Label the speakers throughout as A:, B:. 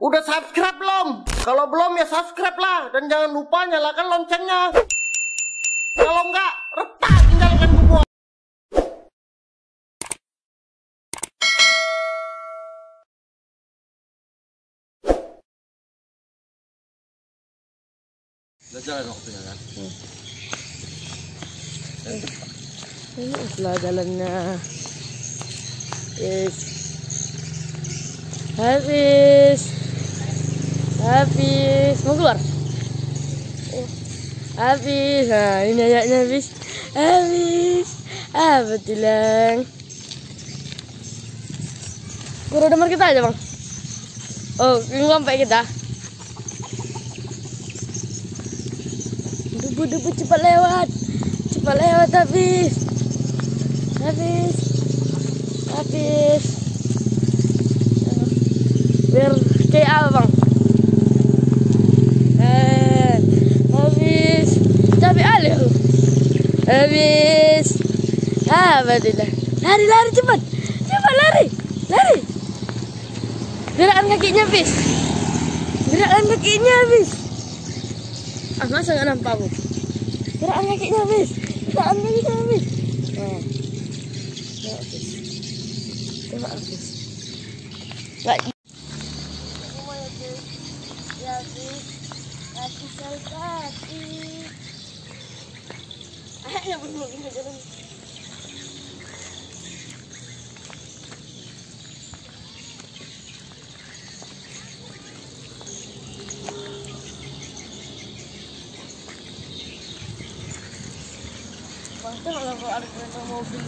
A: Udah subscribe belum? Kalau belum ya subscribe lah. Dan jangan lupa nyalakan loncengnya. Kalau enggak, retak tinggalkan gua.
B: Udah jalan waktunya kan?
C: Ini adalah jalannya. Habis mau keluar. Habis, nah ini ayaknya habis. Betulan. Guru nomor kita aja bang. Oh, ini sampai kita. Debu cepat lewat habis. Biar kayak apa bang? Habis capek alih. Habis betul. Lari cepat lari. Gerakan kakinya habis. Masa nggak nampak bu? Gerakan kakinya habis. Nah, habis. Nggak. Ayahnya belum jalan. Pasti kalau ada kereta mobil.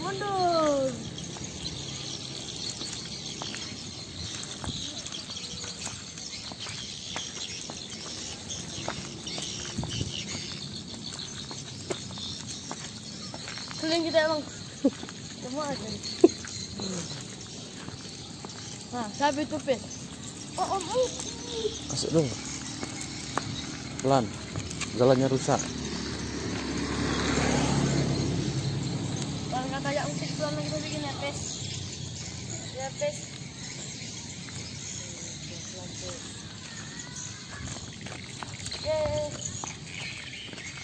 C: Mundur. Kalian kita emang semua aja. Nah, sabi tupin. Oh.
B: Masuk dong. Pelan. Jalannya rusak.
C: Kalau kata ya musik pelan kita bikin ya, pes.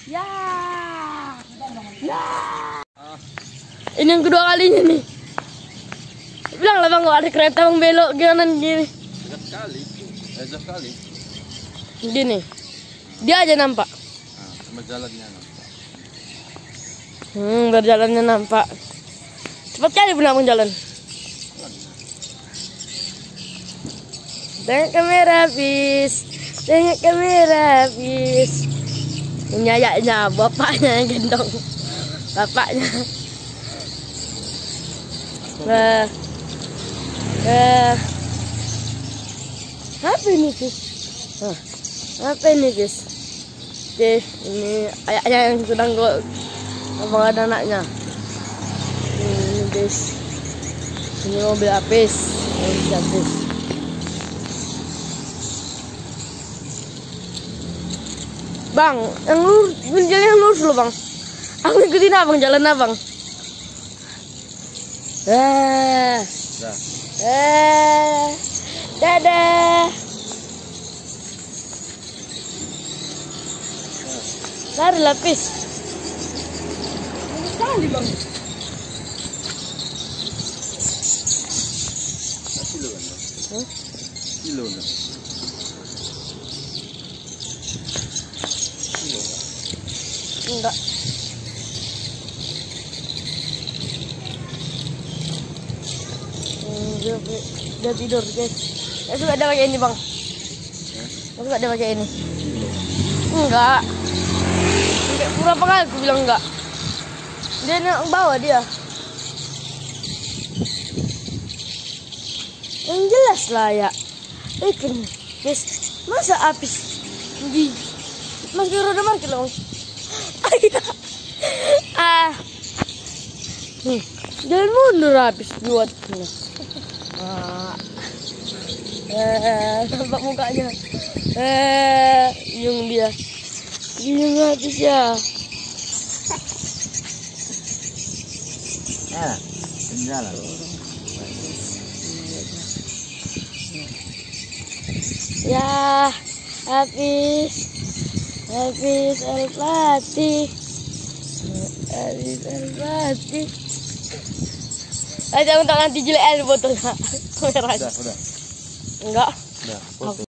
C: Ya. Ini yang kedua kalinya nih. Bilang lah bang, kalau ada kereta bang belok gimana gini.
B: Dekat kali.
C: Gini. Dia aja nampak.
B: Sama jalannya nampak.
C: Berjalannya nampak. Cepat kali benar jalan. Tengok kamera habis. Ini ayahnya, bapaknya yang gendong. Bapaknya. Apa ini guys? Apa ini guys? Oke, ini ayahnya yang sedang abang ada anaknya. Ini guys. Ini mobil habis. Bang, yang lurus loh bang. Aku ikutin abang, jalan abang. Dadah. Lari lapis. Ini sekali bang.
B: Kilo kan? Kilo kan?
C: Enggak. Dia tidur guys. Saya suka ada pakai ini bang. Saya suka ada pakai ini. Enggak. Kayak berapa kali aku bilang enggak. Dia nak bawa dia. Yang jelas lah ya. Ikan guys. Masa habis di Mas di roda market loh. Jalan mundur habis buat. Nampak mukanya. Yung dia. Yung habis ya.
B: Jalan.
C: Ya, habis air pati. Habis air pati. Ayo untuk nanti jelek botolnya.
B: Udah.
C: Enggak.
B: Udah, foto.